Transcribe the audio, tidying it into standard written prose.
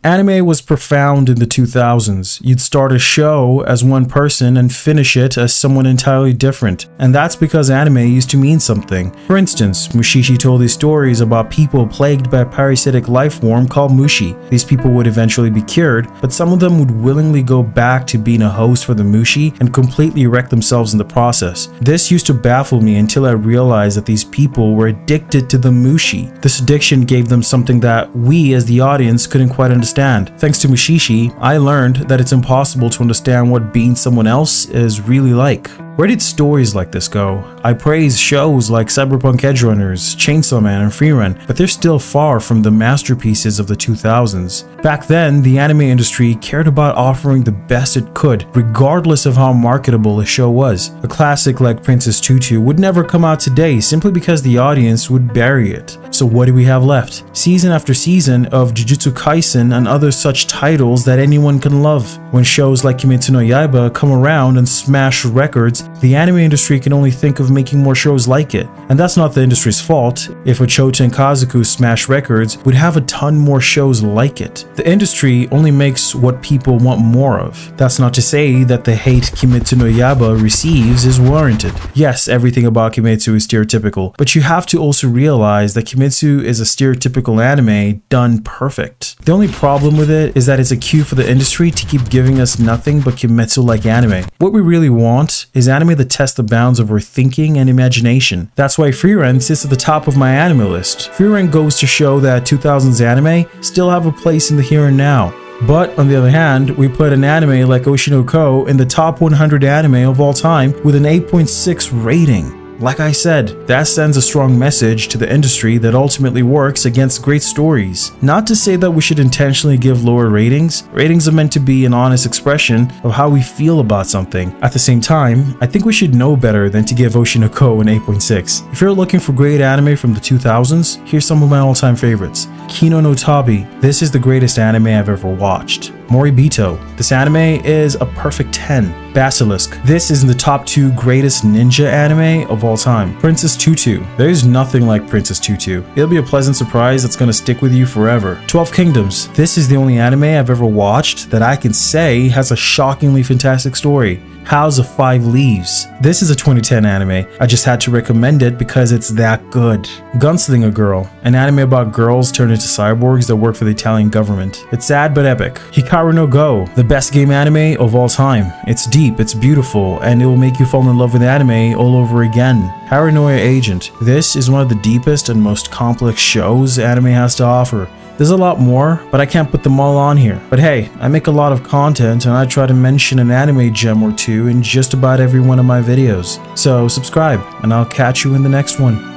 Anime was profound in the 2000s. You'd start a show as one person and finish it as someone entirely different. And that's because anime used to mean something. For instance, Mushishi told these stories about people plagued by a parasitic life form called Mushi. These people would eventually be cured, but some of them would willingly go back to being a host for the Mushi and completely wreck themselves in the process. This used to baffle me until I realized that these people were addicted to the Mushi. This addiction gave them something that we as the audience couldn't quite understand. Thanks to Mushishi, I learned that it's impossible to understand what being someone else is really like. Where did stories like this go? I praise shows like Cyberpunk Edgerunners, Chainsaw Man, and Frieren, but they're still far from the masterpieces of the 2000s. Back then, the anime industry cared about offering the best it could, regardless of how marketable a show was. A classic like Princess Tutu would never come out today simply because the audience would bury it. So what do we have left? Season after season of Jujutsu Kaisen and other such titles that anyone can love. When shows like Kimetsu no Yaiba come around and smash records, the anime industry can only think of making more shows like it. And that's not the industry's fault. If Ochota and Kazoku smash records, we'd have a ton more shows like it. The industry only makes what people want more of. That's not to say that the hate Kimetsu no Yaiba receives is warranted. Yes, everything about Kimetsu is stereotypical, but you have to also realize that Kimetsu is a stereotypical anime done perfect. The only problem with it is that it's a cue for the industry to keep giving us nothing but Kimetsu-like anime. What we really want is anime that tests the bounds of our thinking and imagination. That's why Frieren sits at the top of my anime list. Frieren goes to show that 2000s anime still have a place in the here and now. But on the other hand, we put an anime like Oshinoko in the top 100 anime of all time with an 8.6 rating. Like I said, that sends a strong message to the industry that ultimately works against great stories. Not to say that we should intentionally give lower ratings. Ratings are meant to be an honest expression of how we feel about something. At the same time, I think we should know better than to give Oshinoko an 8.6. If you're looking for great anime from the 2000s, here's some of my all-time favorites. Kino no Tabi. This is the greatest anime I've ever watched. Moribito. This anime is a perfect 10. Basilisk. This is in the top 2 greatest ninja anime of all time. Princess Tutu. There's nothing like Princess Tutu. It'll be a pleasant surprise that's gonna stick with you forever. 12 Kingdoms. This is the only anime I've ever watched that I can say has a shockingly fantastic story. House of Five Leaves. This is a 2010 anime. I just had to recommend it because it's that good. Gunslinger Girl. An anime about girls turned into cyborgs that work for the Italian government. It's sad but epic. Hikaru no Go. The best game anime of all time. It's deep, it's beautiful, and it will make you fall in love with anime all over again. Paranoia Agent. This is one of the deepest and most complex shows anime has to offer. There's a lot more, but I can't put them all on here. But hey, I make a lot of content and I try to mention an anime gem or two in just about every one of my videos. So subscribe and I'll catch you in the next one.